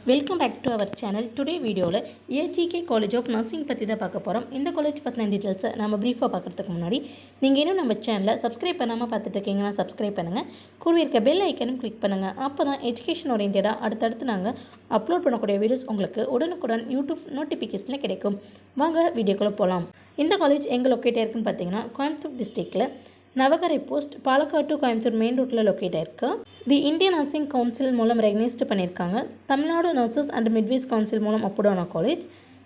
Welcome back to our channel. Today வீடியோவில் AGK college of nursing பற்றி தான் பார்க்க போகிறோம். இந்த காலேஜ் பற்றின டீட்டெயில்ஸை நம்ம ப்ரீஃபாக பார்க்குறதுக்கு முன்னாடி நீங்கள் இன்னும் நம்ம சேனலை சப்ஸ்கிரைப் பண்ணாமல் பார்த்துட்டு இருக்கீங்கன்னா சப்ஸ்கிரைப் பண்ணுங்கள். கூடவே இருக்க பெல் ஐக்கனும் கிளிக் பண்ணுங்கள். அப்போ தான் எஜுகேஷன் ஓரியன்டாக அடுத்தடுத்து நாங்கள் அப்லோட் பண்ணக்கூடிய வீடியோஸ் உங்களுக்கு உடனுக்குடன் யூடியூப் நோட்டிஃபிகேஷனில் கிடைக்கும். வாங்க வீடியோக்குள்ளே போகலாம். இந்த காலேஜ் எங்கே லொக்கேட் ஆயிருக்குன்னு பார்த்தீங்கன்னா கோயம்புத்தூர் டிஸ்ட்ரிக்டில் Navakarai post Palakkad to Coimbatore main ரோட்டில் லொக்கேட் ஆயிருக்கு. தி இந்தியன் நர்சிங் கவுன்சில் மூலம் ரெகனைஸ்ட் பண்ணியிருக்காங்க. Tamil Nadu nurses and midwives council மூலம் அப்ரூவ்டான college.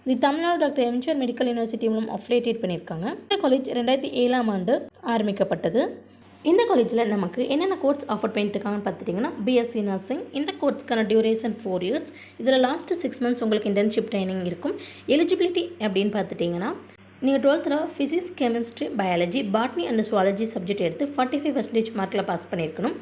The Tamil Nadu doctor MGR medical university மூலம் அஃபிலியேட் பண்ணியிருக்காங்க. இந்த காலேஜ் 2007ஆம் ஆண்டு ஆரம்பிக்கப்பட்டது. இந்த காலேஜில் நமக்கு என்னென்ன கோர்ஸ் ஆஃபர் பண்ணிட்டுருக்காங்கன்னு பார்த்துட்டிங்கன்னா பிஎஸ்சி நர்சிங். இந்த கோர்ஸ்க்கான டியூரேஷன் 4 years. இதில் லாஸ்ட் 6 months உங்களுக்கு இன்டர்ன்ஷிப் ட்ரைனிங் இருக்கும். எலிஜிபிலிட்டி அப்படின்னு பார்த்துட்டிங்கன்னா நீங்கள் 12th physics, chemistry, biology, botany and zoology subject எடுத்து 45% மார்க்கில் பாஸ் பண்ணியிருக்கணும்.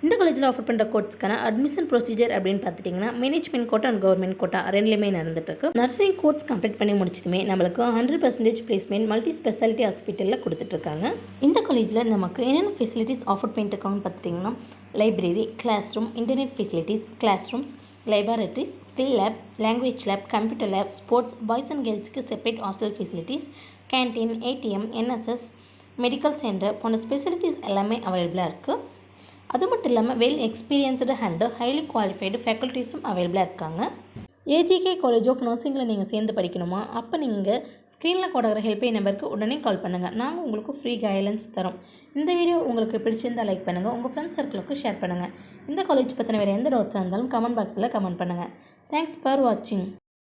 இந்த காலேஜில் ஆஃபர் பண்ணுற கோர்ஸ்க்கான அட்மிஷன் ப்ரொசீஜர் அப்படின்னு பார்த்துட்டிங்கன்னா management quota and government quota ரெண்டுலேயுமே நடந்துட்டுருக்கு. நர்சிங் கோர்ஸ் கம்ப்ளீட் பண்ணி முடிச்சதுமே நம்மளுக்கு 100% பிளேஸ்மெண்ட் மல்டி ஸ்பெஷாலிட்டி ஹாஸ்பிட்டலில் கொடுத்துட்ருக்காங்க. இந்த காலேஜில் நமக்கு என்னென்ன ஃபெசிலிட்டிஸ் ஆஃபர் பண்ணிட்டுருக்காங்கன்னு பார்த்துட்டிங்கன்னா library, class room, internet facilities, class rooms, libraries, skill lab, language lab, computer lab, sports, boys and கேர்ள்ஸ்க்கு separate hostel facilities, canteen, ATM, NSS, medical centre போன்ற ஸ்பெசிலிட்டிஸ் எல்லாமே அவைலபிளாக இருக்குது. அது மட்டும் இல்லாமல் well experienced and highly qualified ஃபேக்கல்ட்டிஸும் அவைலபிளாக இருக்காங்க. ஏஜிகே காலேஜ் ஆஃப் நர்சிங்கில் நீங்கள் சேர்ந்து படிக்கணுமா? அப்போ நீங்கள் ஸ்க்ரீனில் கொடுக்குற ஹெல்ப்லைன் நம்பருக்கு உடனே கால் பண்ணுங்கள். நாங்கள் உங்களுக்கு ஃப்ரீ கைட்லைன்ஸ் தரோம். இந்த வீடியோ உங்களுக்கு பிடிச்சிருந்தால் லைக் பண்ணுங்கள், உங்கள் ஃப்ரெண்ட்ஸ் சர்க்கிளுக்கு ஷேர் பண்ணுங்கள். இந்த காலேஜ் பற்றின வேறு எந்த டவுட்ஸாக இருந்தாலும் கமெண்ட் பாக்ஸில் கமெண்ட் பண்ணுங்கள். தேங்க்ஸ் ஃபார் வாட்சிங்.